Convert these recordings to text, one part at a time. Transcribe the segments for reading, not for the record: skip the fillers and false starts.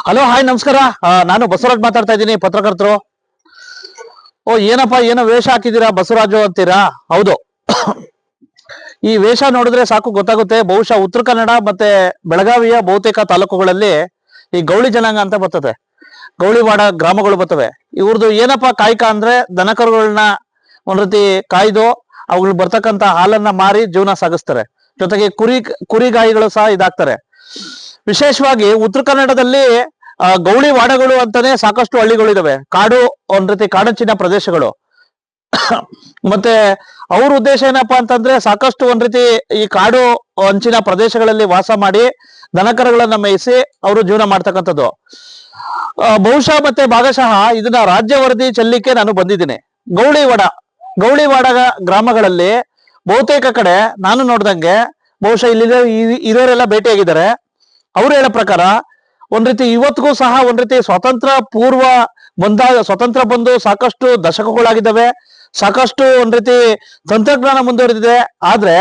Hello hi ನಮಸ್ಕಾರ. ನಾನು ಬಸವರಾಜ್ ಮಾತಾಡ್ತಾ ಇದ್ದೀನಿ, ಪತ್ರಕರ್ತರು. ಏನಪ್ಪಾ ಏನೋ ವೇಷ ಹಾಕಿದ್ದೀರಾ ಬಸವರಾಜು ಅಂತೀರಾ? ಹೌದು. ಈ ವೇಷ ನೋಡಿದ್ರೆ ಸಾಕು ಗೊತ್ತಾಗುತ್ತೆ. ಬಹುಶಃ ಉತ್ತರ ಕನ್ನಡ ಮತ್ತೆ ಬೆಳಗಾವಿಯ ಬಹುತೇಕ ತಾಲೂಕುಗಳಲ್ಲಿ ಈ ಗೌಳಿ ಜನಾಂಗ ಅಂತ ಬರ್ತದೆ, ಗೌಳಿವಾಡ ಗ್ರಾಮಗಳು ಬರ್ತವೆ. ಇವ್ರದ್ದು ಏನಪ್ಪಾ ಕಾಯಕ ಅಂದ್ರೆ ದನಕರುಗಳನ್ನ ಒಂದ್ ರೀತಿ ಕಾಯ್ದು ಅವುಗಳು ಬರ್ತಕ್ಕಂತ ಹಾಲನ್ನ ಮಾರಿ ಜೀವನ ಸಾಗಿಸ್ತಾರೆ. ಜೊತೆಗೆ ಕುರಿಗಾಯಿಗಳು ಸಹ ಇದಾಗ್ತಾರೆ. ವಿಶೇಷವಾಗಿ ಉತ್ತರ ಕನ್ನಡದಲ್ಲಿ ಗೌಳಿ ವಾಡಗಳು ಅಂತಾನೆ ಸಾಕಷ್ಟು ಹಳ್ಳಿಗಳಿದಾವೆ. ಕಾಡು, ಒಂದ್ ರೀತಿ ಕಾಡಂಚಿನ ಪ್ರದೇಶಗಳು. ಮತ್ತೆ ಅವ್ರ ಉದ್ದೇಶ ಏನಪ್ಪಾ ಅಂತಂದ್ರೆ ಸಾಕಷ್ಟು ಒಂದ್ ರೀತಿ ಈ ಕಾಡು ಅಂಚಿನ ಪ್ರದೇಶಗಳಲ್ಲಿ ವಾಸ ಮಾಡಿ ದನಕರುಗಳನ್ನ ಮೇಯಿಸಿ ಅವರು ಜೀವನ ಮಾಡ್ತಕ್ಕಂಥದ್ದು. ಬಹುಶಃ ಮತ್ತೆ ಭಾಗಶಃ ಇದನ್ನ ರಾಜ್ಯ ವರದಿ ಚೆಲ್ಲಿಕ್ಕೆ ನಾನು ಬಂದಿದ್ದೀನಿ. ಗೌಳಿವಾಡ ಗ್ರಾಮಗಳಲ್ಲಿ ಬಹುತೇಕ ಕಡೆ ನಾನು ನೋಡ್ದಂಗೆ ಬಹುಶಃ ಇಲ್ಲಿ ಇರೋರೆಲ್ಲ ಭೇಟಿಯಾಗಿದ್ದಾರೆ. ಅವ್ರು ಹೇಳೋ ಪ್ರಕಾರ ಒಂದ್ ರೀತಿ ಇವತ್ತಿಗೂ ಸಹ ಒಂದ್ ರೀತಿ ಸ್ವತಂತ್ರ ಬಂದು ಸಾಕಷ್ಟು ದಶಕಗಳಾಗಿದ್ದಾವೆ. ಸಾಕಷ್ಟು ಒಂದ್ ರೀತಿ ತಂತ್ರಜ್ಞಾನ ಮುಂದುವರೆದಿದೆ. ಆದ್ರೆ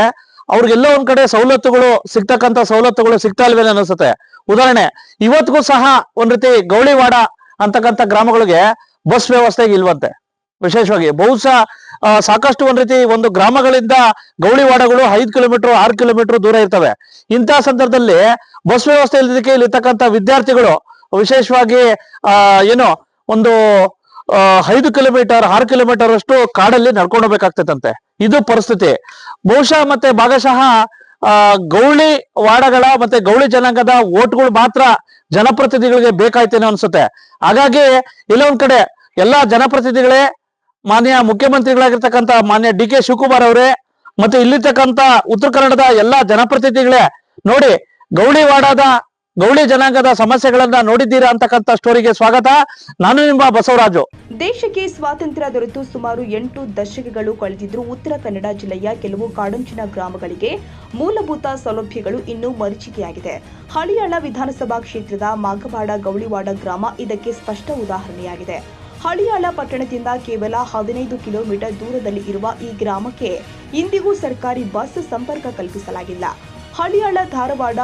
ಅವ್ರಿಗೆಲ್ಲೋ ಒಂದ್ ಕಡೆ ಸವಲತ್ತುಗಳು ಸಿಗ್ತಾ ಇಲ್ವೇನೋ ಅನಿಸುತ್ತೆ. ಉದಾಹರಣೆ, ಇವತ್ತಿಗೂ ಸಹ ಒಂದ್ ರೀತಿ ಗೌಳಿವಾಡ ಅಂತಕ್ಕಂಥ ಗ್ರಾಮಗಳಿಗೆ ಬಸ್ ವ್ಯವಸ್ಥೆ ಇಲ್ವಂತೆ. ವಿಶೇಷವಾಗಿ ಬಹುಶಃ ಸಾಕಷ್ಟು ಒಂದ್ ರೀತಿ ಒಂದು ಗ್ರಾಮಗಳಿಂದ ಗೌಳಿವಾಡಗಳು 5 ಕಿಲೋಮೀಟರ್ 6 ಕಿಲೋಮೀಟರ್ ದೂರ ಇರ್ತವೆ. ಇಂತಹ ಸಂದರ್ಭದಲ್ಲಿ ಬಸ್ ವ್ಯವಸ್ಥೆ ಇಲ್ಲದಕ್ಕೆ ಇಲ್ಲಿರ್ತಕ್ಕಂಥ ವಿದ್ಯಾರ್ಥಿಗಳು ವಿಶೇಷವಾಗಿ ಏನೋ ಒಂದು 5 ಕಿಲೋಮೀಟರ್ 6 ಕಿಲೋಮೀಟರ್ ಅಷ್ಟು ಕಾಡಲ್ಲಿ ನಡ್ಕೊಂಡು ಹೋಗ್ಬೇಕಾಗ್ತದಂತೆ. ಇದು ಪರಿಸ್ಥಿತಿ. ಬಹುಶಃ ಮತ್ತೆ ಭಾಗಶಃ ಗೌಳಿ ವಾಡಗಳ ಮತ್ತೆ ಗೌಳಿ ಜನಾಂಗದ ಓಟ್ಗಳು ಮಾತ್ರ ಜನಪ್ರತಿನಿಧಿಗಳಿಗೆ ಬೇಕಾಯ್ತೇನೋ ಅನ್ಸುತ್ತೆ. ಹಾಗಾಗಿ ಇಲ್ಲೊಂದ್ ಕಡೆ ಎಲ್ಲಾ ಜನಪ್ರತಿನಿಧಿಗಳೇ, ಮಾನ್ಯ ಮುಖ್ಯಮಂತ್ರಿಗಳಾಗಿರ್ತಕ್ಕಂಥ ಮಾನ್ಯ ಡಿ.ಕೆ. ಶಿವಕುಮಾರ್ ಅವರೇ ಮತ್ತೆ ಇಲ್ಲಿರ್ತಕ್ಕಂಥ ಉತ್ತರ ಕನ್ನಡದ ಎಲ್ಲಾ ಜನಪ್ರತಿನಿಧಿಗಳೇ ನೋಡಿ, ಗೌಳಿ ಜನಾಂಗದ ಸಮಸ್ಯೆಗಳನ್ನ ನೋಡಿದ್ದೀರಾ ಅಂತಕ್ಕಂಥ ಸ್ಟೋರಿಗೆ ಸ್ವಾಗತ. ನಾನು ನಿಮ್ಮ ಬಸವರಾಜು. ದೇಶಕ್ಕೆ ಸ್ವಾತಂತ್ರ್ಯ ದೊರೆತು ಸುಮಾರು 8 ದಶಕಗಳು ಕಳೆದಿದ್ರೂ ಉತ್ತರ ಕನ್ನಡ ಜಿಲ್ಲೆಯ ಕೆಲವು ಕಾಡಂಚಿನ ಗ್ರಾಮಗಳಿಗೆ ಮೂಲಭೂತ ಸೌಲಭ್ಯಗಳು ಇನ್ನೂ ಮರೀಚಿಕೆಯಾಗಿದೆ. ಹಳಿಯಾಳ ವಿಧಾನಸಭಾ ಕ್ಷೇತ್ರದ ಮಾಗವಾಡ ಗೌಳಿವಾಡ ಗ್ರಾಮ ಇದಕ್ಕೆ ಸ್ಪಷ್ಟ ಉದಾಹರಣೆಯಾಗಿದೆ. ಹಳಿಯಾಳ ಪಟ್ಟಣದಿಂದ ಕೇವಲ 15 ಕಿಲೋಮೀಟರ್ ದೂರದಲ್ಲಿ ಇರುವ ಈ ಗ್ರಾಮಕ್ಕೆ ಇಂದಿಗೂ ಸರ್ಕಾರಿ ಬಸ್ ಸಂಪರ್ಕ ಕಲ್ಪಿಸಲಾಗಿಲ್ಲ. ಹಳಿಯಾಳ ಧಾರವಾಡ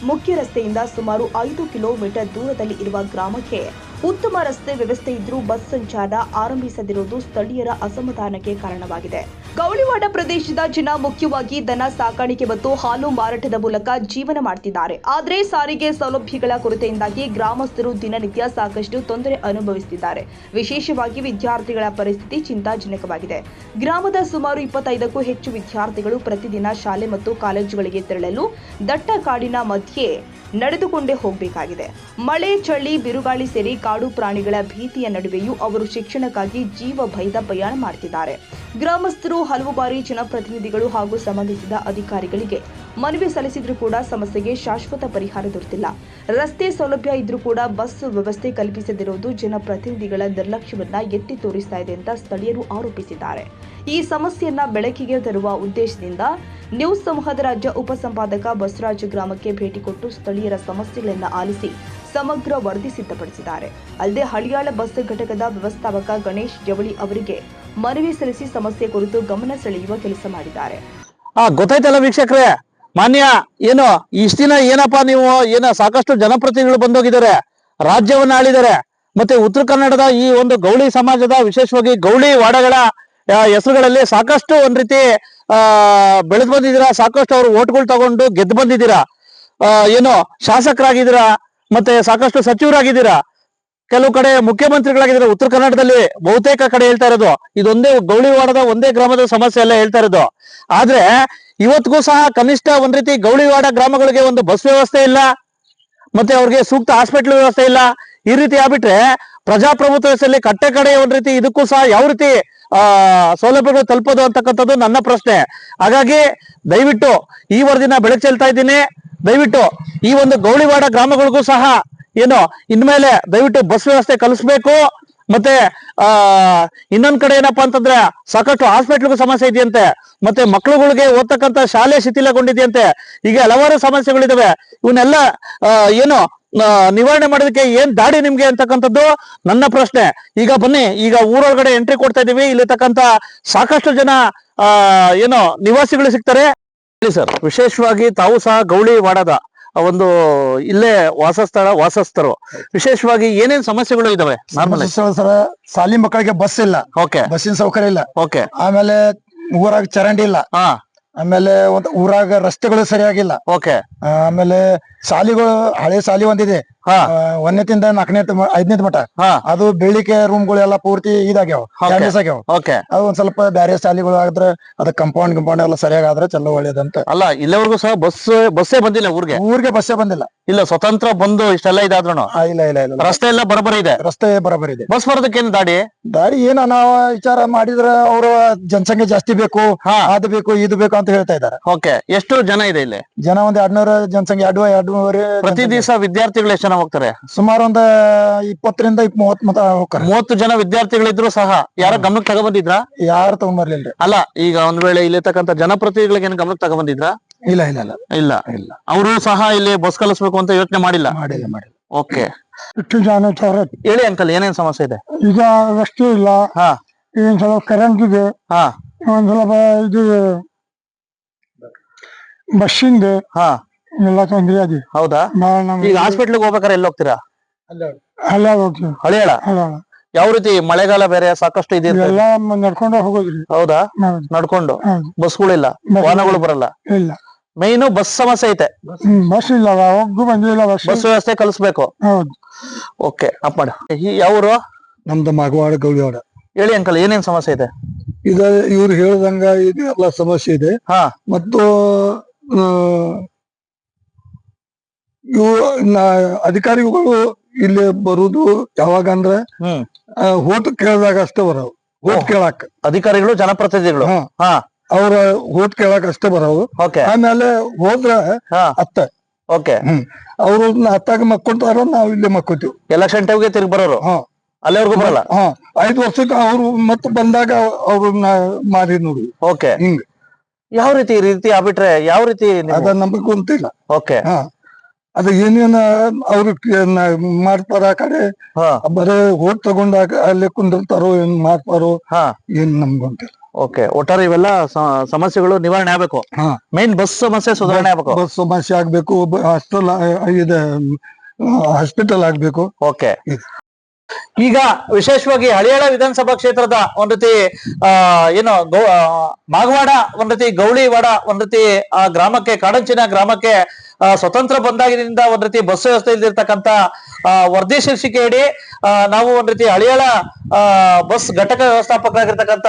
ಮುಖ್ಯ ರಸ್ತೆಯಿಂದ ಸುಮಾರು 5 ಕಿಲೋಮೀಟರ್ ದೂರದಲ್ಲಿ ಇರುವ ಗ್ರಾಮಕ್ಕೆ ಉತ್ತಮ ರಸ್ತೆ ವ್ಯವಸ್ಥೆ ಇದ್ರೂ ಬಸ್ ಸಂಚಾರ ಆರಂಭಿಸದಿರುವುದು ಸ್ಥಳೀಯರ ಅಸಮಾಧಾನಕ್ಕೆ ಕಾರಣವಾಗಿದೆ. ಗೌಳಿವಾಡ ಪ್ರದೇಶದ ಜನ ಮುಖ್ಯವಾಗಿ ದನ ಸಾಕಾಣಿಕೆ ಮತ್ತು ಹಾಲು ಮಾರಾಟದ ಮೂಲಕ ಜೀವನ ಮಾಡ್ತಿದ್ದಾರೆ. ಆದರೆ ಸಾರಿಗೆ ಸೌಲಭ್ಯಗಳ ಕೊರತೆಯಿಂದಾಗಿ ಗ್ರಾಮಸ್ಥರು ದಿನನಿತ್ಯ ಸಾಕಷ್ಟು ತೊಂದರೆ ಅನುಭವಿಸುತ್ತಿದ್ದಾರೆ. ವಿಶೇಷವಾಗಿ ವಿದ್ಯಾರ್ಥಿಗಳ ಪರಿಸ್ಥಿತಿ ಚಿಂತಾಜನಕವಾಗಿದೆ. ಗ್ರಾಮದ ಸುಮಾರು 25ಕ್ಕೂ ಹೆಚ್ಚು ವಿದ್ಯಾರ್ಥಿಗಳು ಪ್ರತಿದಿನ ಶಾಲೆ ಮತ್ತು ಕಾಲೇಜುಗಳಿಗೆ ತೆರಳಲು ದಟ್ಟ ಕಾಡಿನ ಮಧ್ಯೆ ನಡೆದುಕೊಂಡೇ ಹೋಗಬೇಕಾಗಿದೆ. ಮಳೆ, ಚಳಿ, ಬಿರುಗಾಳಿ ಸೇರಿ ಕಾಡು ಪ್ರಾಣಿಗಳ ಭೀತಿಯ ನಡುವೆಯೂ ಅವರು ಶಿಕ್ಷಣಕ್ಕಾಗಿ ಜೀವ ಭಯದ ಪ್ರಯಾಣ ಮಾಡುತ್ತಿದ್ದಾರೆ. ಗ್ರಾಮಸ್ಥರು ಹಲವು ಬಾರಿ ಜನಪ್ರತಿನಿಧಿಗಳು ಹಾಗೂ ಸಂಬಂಧಿಸಿದ ಅಧಿಕಾರಿಗಳಿಗೆ ಮನವಿ ಸಲ್ಲಿಸಿದ್ರೂ ಕೂಡ ಸಮಸ್ಯೆಗೆ ಶಾಶ್ವತ ಪರಿಹಾರ ದೊರೆತಿಲ್ಲ. ರಸ್ತೆ ಸೌಲಭ್ಯ ಇದ್ರೂ ಕೂಡ ಬಸ್ ವ್ಯವಸ್ಥೆ ಕಲ್ಪಿಸದಿರುವುದು ಜನಪ್ರತಿನಿಧಿಗಳ ನಿರ್ಲಕ್ಷ್ಯವನ್ನ ಎತ್ತಿ ತೋರಿಸ್ತಾ ಇದೆ ಅಂತ ಸ್ಥಳೀಯರು ಆರೋಪಿಸಿದ್ದಾರೆ. ಈ ಸಮಸ್ಯೆಯನ್ನ ಬೆಳಕಿಗೆ ತರುವ ಉದ್ದೇಶದಿಂದ ನ್ಯೂಸ್ ಸಮೂಹದ ರಾಜ್ಯ ಉಪಸಂಪಾದಕ ಬಸವರಾಜ್ ಗ್ರಾಮಕ್ಕೆ ಭೇಟಿ ಕೊಟ್ಟು ಸ್ಥಳೀಯರ ಸಮಸ್ಯೆಗಳನ್ನ ಆಲಿಸಿ ಸಮಗ್ರ ವರದಿ ಸಿದ್ಧಪಡಿಸಿದ್ದಾರೆ. ಅಲ್ಲದೆ ಹಳಿಯಾಳ ಬಸ್ ಘಟಕದ ವ್ಯವಸ್ಥಾಪಕ ಗಣೇಶ್ ಜವಳಿ ಅವರಿಗೆ ಮನವಿ ಸಲ್ಲಿಸಿ ಸಮಸ್ಯೆ ಕುರಿತು ಗಮನ ಸೆಳೆಯುವ ಕೆಲಸ ಮಾಡಿದ್ದಾರೆ. ಗೊತ್ತಾಯ್ತಲ್ಲ ವೀಕ್ಷಕರೇ, ಮಾನ್ಯ ಇಷ್ಟ ದಿನ ಏನಪ್ಪಾ ನೀವು ಸಾಕಷ್ಟು ಜನಪ್ರತಿನಿಧಿಗಳು ಬಂದೋಗಿದ್ದಾರೆ, ರಾಜ್ಯವನ್ನ ಆಳಿದ್ದಾರೆ. ಮತ್ತೆ ಉತ್ತರ ಕನ್ನಡದ ಈ ಒಂದು ಗೌಳಿ ಸಮಾಜದ ವಿಶೇಷವಾಗಿ ಗೌಳಿ ವಾಡಗಳ ಹೆಸರುಗಳಲ್ಲಿ ಸಾಕಷ್ಟು ಒಂದ್ ರೀತಿ ಬೆಳೆದು ಬಂದಿದ್ದೀರಾ. ಸಾಕಷ್ಟು ಅವರು ಓಟ್ಗಳು ತಗೊಂಡು ಗೆದ್ದು ಬಂದಿದ್ದೀರಾ. ಶಾಸಕರಾಗಿದ್ದೀರಾ, ಮತ್ತೆ ಸಾಕಷ್ಟು ಸಚಿವರಾಗಿದ್ದೀರಾ, ಕೆಲವು ಕಡೆ ಮುಖ್ಯಮಂತ್ರಿಗಳಾಗಿದ್ದೀರಾ. ಉತ್ತರ ಕನ್ನಡದಲ್ಲಿ ಬಹುತೇಕ ಕಡೆ ಹೇಳ್ತಾ ಇರೋದು ಇದೊಂದೇ ಗೌಳಿವಾಡದ ಒಂದೇ ಗ್ರಾಮದ ಸಮಸ್ಯೆ ಎಲ್ಲ ಹೇಳ್ತಾ ಇರೋದು. ಆದ್ರೆ ಇವತ್ತಿಗೂ ಸಹ ಕನಿಷ್ಠ ಒಂದ್ ರೀತಿ ಗೌಳಿವಾಡ ಗ್ರಾಮಗಳಿಗೆ ಒಂದು ಬಸ್ ವ್ಯವಸ್ಥೆ ಇಲ್ಲ, ಮತ್ತೆ ಅವ್ರಿಗೆ ಸೂಕ್ತ ಹಾಸ್ಪಿಟಲ್ ವ್ಯವಸ್ಥೆ ಇಲ್ಲ. ಈ ರೀತಿ ಆಗ್ಬಿಟ್ರೆ ಪ್ರಜಾಪ್ರಭುತ್ವದಲ್ಲಿ ಕಟ್ಟೆ ಕಡೆ ಒಂದ್ ರೀತಿ ಇದಕ್ಕೂ ಸಹ ಯಾವ ರೀತಿ ಸೌಲಭ್ಯಗಳು ತಲುಪೋದು ಅಂತಕ್ಕಂಥದ್ದು ನನ್ನ ಪ್ರಶ್ನೆ. ಹಾಗಾಗಿ ದಯವಿಟ್ಟು ಈ ವರದಿನ ಬೆಳಕು ಚೆಲ್ತಾ ಇದ್ದೀನಿ. ದಯವಿಟ್ಟು ಈ ಒಂದು ಗೌಳಿವಾಡ ಗ್ರಾಮಗಳಿಗೂ ಸಹ ಇನ್ಮೇಲೆ ದಯವಿಟ್ಟು ಬಸ್ ವ್ಯವಸ್ಥೆ ಕಲಿಸ್ಬೇಕು. ಮತ್ತೆ ಇನ್ನೊಂದ್ ಕಡೆ ಏನಪ್ಪಾ ಅಂತಂದ್ರೆ ಸಾಕಷ್ಟು ಹಾಸ್ಪಿಟ್ಲ್ಗೂ ಸಮಸ್ಯೆ ಇದೆಯಂತೆ, ಮತ್ತೆ ಮಕ್ಳುಗಳಿಗೆ ಓದ್ತಕ್ಕಂಥ ಶಾಲೆ ಶಿಥಿಲಗೊಂಡಿದೆಯಂತೆ. ಈಗ ಹಲವಾರು ಸಮಸ್ಯೆಗಳಿದಾವೆ. ಇವನ್ನೆಲ್ಲ ನಿವಾರಣೆ ಮಾಡೋದಕ್ಕೆ ಏನ್ ದಾಡಿ ನಿಮ್ಗೆ ಅಂತಕ್ಕಂಥದ್ದು ನನ್ನ ಪ್ರಶ್ನೆ. ಈಗ ಬನ್ನಿ, ಈಗ ಊರೊಳಗಡೆ ಎಂಟ್ರಿ ಕೊಡ್ತಾ ಇದೀವಿ. ಇಲ್ಲಿರ್ತಕ್ಕಂಥ ಸಾಕಷ್ಟು ಜನ ನಿವಾಸಿಗಳು ಸಿಗ್ತಾರೆ. ಸರ್, ವಿಶೇಷವಾಗಿ ತಾವು ಸಹ ಗೌಳಿ ವಾಡದ ಒಂದು ಇಲ್ಲೇ ವಾಸಸ್ಥರು ವಿಶೇಷವಾಗಿ ಏನೇನ್ ಸಮಸ್ಯೆಗಳು ಇದಾವೆ ನಾರ್ಮಲ್? ಸರ ಶಾಲಿ ಮಕ್ಕಳಿಗೆ ಬಸ್ ಇಲ್ಲ, ಓಕೆ ಬಸ್ಸಿನ ಸೌಕರ್ಯ ಇಲ್ಲ. ಓಕೆ ಆಮೇಲೆ ಊರಾಗ ಚರಂಡಿ ಇಲ್ಲ. ಹಾ ಆಮೇಲೆ ಊರಾಗ ರಸ್ತೆಗಳು ಸರಿಯಾಗಿಲ್ಲ. ಓಕೆ ಆಮೇಲೆ ಶಾಲಿಗಳು ಹಳೆ ಶಾಲಿ ಒಂದಿದೆ, ಹಾ 1ನೇದಿಂದ 4ನೇ 5ನೇ ಮಠ. ಹಾ ಅದು ಬೆಳಿಗ್ಗೆ ರೂಮ್ಗಳೆಲ್ಲ ಪೂರ್ತಿ ಇದಾಗ್ಯಾವ, ಡ್ಯಾಮೇಜ್ ಆಗ್ಯಾವ. ಓಕೆ. ಅದು ಒಂದ್ ಸ್ವಲ್ಪ ಬ್ಯಾರೆ ಶಾಲಿಗಳು ಆದ್ರೆ ಅದ ಕಂಪೌಂಡ್ ಎಲ್ಲ ಸರಿಯಾಗಾದ್ರೆ ಚಲೋ ಒಳ್ಳೇದಂತ. ಅಲ್ಲ ಇಲ್ಲಿವರೆಗೂ ಸಹ ಬಸ್ಸೇ ಬಂದಿಲ್ಲ ಊರಿಗೆ ಬಸ್ಸೇ ಬಂದಿಲ್ಲ. ಇಲ್ಲ ಸ್ವತಂತ್ರ ಬಂದು ಇಷ್ಟೆಲ್ಲ ಇದಾದ್ರು ಇಲ್ಲ ಇಲ್ಲ ಇಲ್ಲ ರಸ್ತೆ ಎಲ್ಲ ಬರೋಬರಿ ಇದೆ. ರಸ್ತೆ ಬರೋಬರಿ ಇದೆ. ಬಸ್ ಬರೋದಕ್ಕೇನು ದಾರಿ ಏನ ನಾವು ವಿಚಾರ ಮಾಡಿದ್ರ ಅವ್ರ ಜನಸಂಖ್ಯೆ ಜಾಸ್ತಿ ಬೇಕು, ಹಾ. ಅದು ಬೇಕು ಇದು ಬೇಕು ಅಂತ ಹೇಳ್ತಾ ಇದಾರೆ. ಓಕೆ. ಎಷ್ಟು ಜನ ಇದೆ ಇಲ್ಲಿ? ಜನ ಒಂದ್ 200 ಜನಸಂಖ್ಯೆ, 200 ಪ್ರತಿ ದಿವಸ ವಿದ್ಯಾರ್ಥಿಗಳು ಎಷ್ಟು ಜನ ಹೋಗ್ತಾರೆ? ಸುಮಾರು ಒಂದ್ 20ರಿಂದ 30 ಮತ ಹೋಗ್ತಾರೆ. 30 ಜನ ವಿದ್ಯಾರ್ಥಿಗಳಿದ್ರು ಸಹ ಯಾರ ಗಮನಕ್ಕೆ ತಗೊಂಡ್ಬಂದಿದ್ರ? ಯಾರು ತಗೊಂಡ್ಬರ್ಲಿಲ್ರಿ. ಅಲ್ಲ ಈಗ ಒಂದ್ ವೇಳೆ ಇಲ್ಲಿರ್ತಕ್ಕಂಥ ಜನಪ್ರತಿನಿಧಿಗಳಿಗೆ ಏನು ಗಮನಕ್ಕೆ ತಗೊಂಡ್ಬಂದಿದ್ರ? ಇಲ್ಲ ಇಲ್ಲ ಇಲ್ಲ ಇಲ್ಲ ಇಲ್ಲ. ಅವರು ಸಹ ಇಲ್ಲಿ ಬಸ್ ಕಲಿಸ್ಬೇಕು ಅಂತ ಯೋಚನೆ ಮಾಡಿಲ್ಲ. ಮಾಡಿಲ್ಲ. ಓಕೆ. ಇಷ್ಟು ಜನ ಹೇಳಿ ಅಂಕಲ್, ಏನೇನ್ ಸಮಸ್ಯೆ ಇದೆ? ಈಗ ರಸ್ತೆ ಇಲ್ಲ, ಹಾ ಒಂದ್ ಸ್ವಲ್ಪ ಕರೆಂಟ್ ಇದೆ, ಹಾ ಒಂದ್ ಸ್ವಲ್ಪ ಇದು ಬಸ್ಸಿಂದ ಹಾ ಎಲ್ಲ ತೊಂದ್ರೆ ಅದೇ. ಹೌದಾ? ಈಗ ಹಾಸ್ಪಿಟ್ಲಿಗೆ ಹೋಗ್ಬೇಕಾದ್ರೆ ಎಲ್ಲಿ ಹೋಗ್ತೀರಾ? ಅಲ್ಲ ಹೋಗ್ತೀವಿ. ಹಳಿಯಾಳ. ಯಾವ ರೀತಿ ಮಳೆಗಾಲ ಬೇರೆ ಸಾಕಷ್ಟು ಇದೆ, ಎಲ್ಲ ನಡ್ಕೊಂಡು ಹೋಗೋದ್ರಿ. ಹೌದಾ? ನಡ್ಕೊಂಡು ಬಸ್ಗಳಿಲ್ಲ, ವಾಹನಗಳು ಬರಲ್ಲ. ಇಲ್ಲ, ಮೈನು ಬಸ್ ಸಮಸ್ಯೆ ಐತೆ. ಬಸ್ ಇಲ್ಲ, ಹೋಗು ಬಂದಿಲ್ಲ ಬಸ್ ವ್ಯವಸ್ಥೆ ಕಲಿಸ್ಬೇಕು. ಹೌದು. ಓಕೆ, ಅಪ್ ಮಾಡ. ಯಾವರು? ನಮ್ದು ಮಗವಾಡ ಗೌಳಿವಾಡ. ಹೇಳಿ ಅಂಕಲ್, ಏನೇನ್ ಸಮಸ್ಯೆ ಇದೆ? ಈಗ ಇವ್ರು ಹೇಳ್ದಂಗ ಇದು ಎಲ್ಲ ಸಮಸ್ಯೆ ಇದೆ. ಹಾ ಮತ್ತು ಇವು ಅಧಿಕಾರಿಗಳು ಇಲ್ಲಿ ಬರುದು ಯಾವಾಗ ಅಂದ್ರೆ ಓಟ್ ಕೇಳಿದಾಗ ಅಷ್ಟೇ ಬರೋದು. ಓಟ್ ಕೇಳಾಕ ಅಧಿಕಾರಿಗಳು ಜನಪ್ರತಿನಿಧಿಗಳು ಹಾ ಅವ್ರ ಓಟ್ ಕೇಳಾಕ ಅಷ್ಟೇ ಬರೋದು. ಓಕೆ. ಆಮೇಲೆ ಹೋದ್ರ ಅತ್ತ. ಓಕೆ. ಅವ್ರು ಹತ್ತಾಗ ಮಕ್ಕೊಂತಾರ, ನಾವ್ ಇಲ್ಲಿ ಮಕ್ಕೋತೀವಿ. ಎಲೆಕ್ಷನ್ ಟೈಮ್ಗೆ ತಿರುಗಿ ಬರೋರು. ಹಾ ಅಲ್ಲಿವರೆಗೂ ಬರಲ್ಲ. 5 ವರ್ಷಕ್ಕೆ ಅವ್ರು ಮತ್ತೆ ಬಂದಾಗ ಅವ್ರನ್ನ ಮಾರಿ ನೋಡಿ. ಓಕೆ. ಹಿಂಗ ಯಾವ ರೀತಿ ಆಗ್ಬಿಟ್ರೆ ಯಾವ ರೀತಿ ಅದ ನಮಗ್ ಗೊತ್ತಿಲ್ಲ. ಓಕೆ. ಅದ ಏನೇನ ಅವ್ರು ಮಾಡ್ತಾರ ಆ ಕಡೆ, ಬರೇ ಓಟ್ ತಗೊಂಡಾಗ ಅಲ್ಲಿ ಕುಂದಿರ್ತಾರೋ ಏನ್ ಮಾಡ್ತಾರೋ ಏನ್ ನಮ್ಗ್ ಗೊತ್ತಿಲ್ಲ. ಓಕೆ. ಒಟ್ಟಾರೆ ಇವೆಲ್ಲ ಸಮಸ್ಯೆಗಳು ನಿವಾರಣೆ ಆಗ್ಬೇಕು. ಮೇನ್ ಬಸ್ ಸಮಸ್ಯೆ ಸುಧಾರಣೆ ಆಗ್ಬೇಕು. ಬಸ್ ಸಮಸ್ಯೆ ಆಗ್ಬೇಕು, ಹಾಸ್ಪಿಟಲ್ ಆಗ್ಬೇಕು. ಓಕೆ. ಈಗ ವಿಶೇಷವಾಗಿ ಹಳಿಯಾಳ ವಿಧಾನಸಭಾ ಕ್ಷೇತ್ರದ ಒಂದ್ ರೀತಿ ಏನು ಮಾಗವಾಡ, ಒಂದ್ ರೀತಿ ಗೌಳಿವಾಡ, ಒಂದ್ ರೀತಿ ಆ ಗ್ರಾಮಕ್ಕೆ, ಕಾಡಂಚಿನ ಗ್ರಾಮಕ್ಕೆ ಸ್ವತಂತ್ರ ಬಂದಾಗಿನಿಂದ ಒಂದ್ ರೀತಿ ಬಸ್ ವ್ಯವಸ್ಥೆ ಇಲ್ದಿರ್ತಕ್ಕಂತ ವರದಿ ಶೀರ್ಷಿಕೆ ಇಡಿ ನಾವು ಒಂದ್ ರೀತಿ ಹಳಿಯಾಳ ಬಸ್ ಘಟಕ ವ್ಯವಸ್ಥಾಪಕರಾಗಿರ್ತಕ್ಕಂತ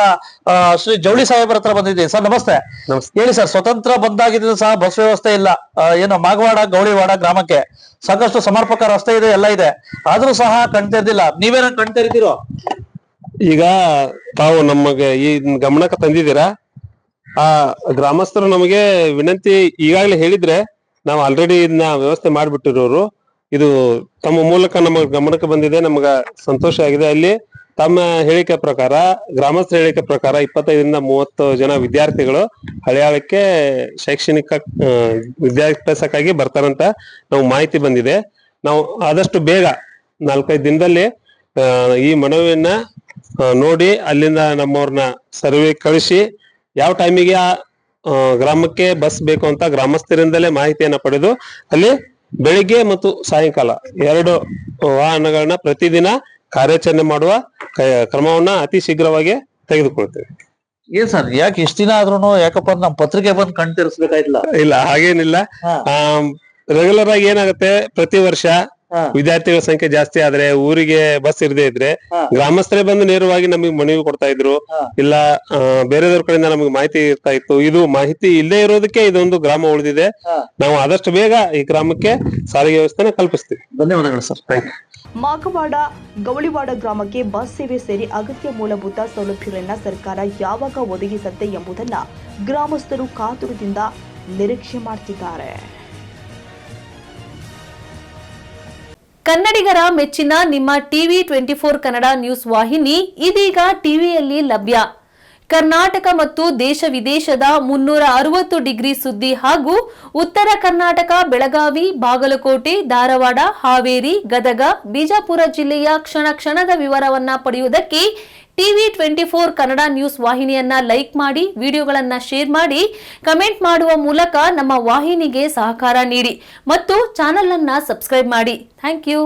ಶ್ರೀ ಜವಳಿ ಸಾಹೇಬ್ರ ಹತ್ರ ಬಂದಿದ್ದೀವಿ. ಸರ್ ನಮಸ್ತೆ. ಹೇಳಿ ಸರ್, ಸ್ವತಂತ್ರ ಬಂದಾಗಿದ್ರು ಸಹ ಬಸ್ ವ್ಯವಸ್ಥೆ ಇಲ್ಲ, ಏನು ಮಾಗವಾಡ ಗೌಳಿವಾಡ ಗ್ರಾಮಕ್ಕೆ ಸಾಕಷ್ಟು ಸಮರ್ಪಕ ರಸ್ತೆ ಇದೆ, ಎಲ್ಲ ಇದೆ, ಆದ್ರೂ ಸಹ ಕಣ್ತೆರ್ದಿಲ್ಲ. ನೀವೇನ ಕಣ್ತೆರಿದಿರೋ? ಈಗ ತಾವು ನಮಗೆ ಈ ಗಮನಕ್ಕೆ ತಂದಿದ್ದೀರಾ. ಆ ಗ್ರಾಮಸ್ಥರು ನಮಗೆ ವಿನಂತಿ ಈಗಾಗಲೇ ಹೇಳಿದ್ರೆ ನಾವು ಆಲ್ರೆಡಿ ಇದನ್ನ ವ್ಯವಸ್ಥೆ ಮಾಡಿಬಿಟ್ಟಿರೋರು. ಇದು ತಮ್ಮ ಮೂಲಕ ನಮ್ಮ ಗಮನಕ್ಕೆ ಬಂದಿದೆ, ನಮಗ ಸಂತೋಷ ಆಗಿದೆ. ಅಲ್ಲಿ ತಮ್ಮ ಹೇಳಿಕೆ ಪ್ರಕಾರ, ಗ್ರಾಮಸ್ಥರ ಹೇಳಿಕೆ ಪ್ರಕಾರ 25ರಿಂದ 30 ಜನ ವಿದ್ಯಾರ್ಥಿಗಳು ಹಳಿಯಾಳಕ್ಕೆ ಶೈಕ್ಷಣಿಕ ವಿದ್ಯಾಭ್ಯಾಸಕ್ಕಾಗಿ ಬರ್ತಾರಂತ ನಾವು ಮಾಹಿತಿ ಬಂದಿದೆ. ನಾವು ಆದಷ್ಟು ಬೇಗ 4-5 ದಿನದಲ್ಲಿ ಈ ಮನವಿಯನ್ನ ನೋಡಿ ಅಲ್ಲಿಂದ ನಮ್ಮವ್ರನ್ನ ಸರ್ವೆ ಕಳಿಸಿ ಯಾವ ಟೈಮಿಗೆ ಗ್ರಾಮಕ್ಕೆ ಬಸ್ ಬೇಕು ಅಂತ ಗ್ರಾಮಸ್ಥರಿಂದಲೇ ಮಾಹಿತಿಯನ್ನ ಪಡೆದು ಅಲ್ಲಿ ಬೆಳಿಗ್ಗೆ ಮತ್ತು ಸಾಯಂಕಾಲ 2 ವಾಹನಗಳನ್ನ ಪ್ರತಿದಿನ ಕಾರ್ಯಾಚರಣೆ ಮಾಡುವ ಕ್ರಮವನ್ನ ಅತಿ ಶೀಘ್ರವಾಗಿ ತೆಗೆದುಕೊಳ್ತೇವೆ. ಏನ್ ಸರ್, ಯಾಕೆ ಇಷ್ಟ ದಿನ ಆದ್ರೂ ಯಾಕಪ್ಪ ನಮ್ ಪತ್ರಿಕೆ ಬಂದು ಕಣ್ತಿರ್ಸ್ಬೇಕಾಯ್ತಿಲ್ಲ? ಇಲ್ಲ, ಹಾಗೇನಿಲ್ಲ. ರೆಗ್ಯುಲರ್ ಆಗಿ ಏನಾಗುತ್ತೆ, ಪ್ರತಿ ವರ್ಷ ವಿದ್ಯಾರ್ಥಿಗಳ ಸಂಖ್ಯೆ ಜಾಸ್ತಿ ಆದ್ರೆ ಊರಿಗೆ ಬಸ್ ಇರದೇ ಇದ್ರೆ ಗ್ರಾಮಸ್ಥರೇ ಬಂದು ನೇರವಾಗಿ ನಮಗೆ ಮನವಿ ಕೊಡ್ತಾ ಇದ್ರು, ಇಲ್ಲ ಬೇರೆದವ್ರ ಕಡೆಯಿಂದ ನಮಗೆ ಮಾಹಿತಿ ಇರ್ತಾ ಇತ್ತು. ಇದು ಮಾಹಿತಿ ಇಲ್ಲದೆ ಇರೋದಕ್ಕೆ ಇದೊಂದು ಗ್ರಾಮ ಉಳಿದಿದೆ. ನಾವು ಆದಷ್ಟು ಬೇಗ ಈ ಗ್ರಾಮಕ್ಕೆ ಸಾರಿಗೆ ವ್ಯವಸ್ಥೆನ ಕಲ್ಪಿಸ್ತೀವಿ. ಧನ್ಯವಾದಗಳು sir. Thank you. Magavada Gauliwada ಗ್ರಾಮಕ್ಕೆ ಬಸ್ ಸೇವೆ ಸೇರಿ ಅಗತ್ಯ ಮೂಲಭೂತ ಸೌಲಭ್ಯಗಳನ್ನ ಸರ್ಕಾರ ಯಾವಾಗ ಒದಗಿಸುತ್ತೆ ಎಂಬುದನ್ನ ಗ್ರಾಮಸ್ಥರು ಕಾತುರದಿಂದ ನಿರೀಕ್ಷೆ ಮಾಡ್ತಿದ್ದಾರೆ. ಕನ್ನಡಿಗರ ಮೆಚ್ಚಿನ ನಿಮ್ಮ ಟಿವಿ 24 ಕನ್ನಡ ನ್ಯೂಸ್ ವಾಹಿನಿ ಇದೀಗ ಟಿವಿಯಲ್ಲಿ ಲಭ್ಯ. ಕರ್ನಾಟಕ ಮತ್ತು ದೇಶ ವಿದೇಶದ 360 ಡಿಗ್ರಿ ಸುದ್ದಿ ಹಾಗೂ ಉತ್ತರ ಕರ್ನಾಟಕ, ಬೆಳಗಾವಿ, ಬಾಗಲಕೋಟೆ, ಧಾರವಾಡ, ಹಾವೇರಿ, ಗದಗ, ಬಿಜಾಪುರ ಜಿಲ್ಲೆಯ ಕ್ಷಣ ಕ್ಷಣದ ವಿವರವನ್ನ ಪಡೆಯುವುದಕ್ಕೆ ಟಿವಿ 24 ಕನ್ನಡ ನ್ಯೂಸ್ ವಾಹಿನಿಯನ್ನ ಲೈಕ್ ಮಾಡಿ, ವಿಡಿಯೋಗಳನ್ನ ಶೇರ್ ಮಾಡಿ, ಕಮೆಂಟ್ ಮಾಡುವ ಮೂಲಕ ನಮ್ಮ ವಾಹಿನಿಗೆ ಸಹಕಾರ ನೀಡಿ ಮತ್ತು ಚಾನೆಲ್ ಅನ್ನ ಸಬ್ಸ್ಕ್ರೈಬ್ ಮಾಡಿ. Thank you.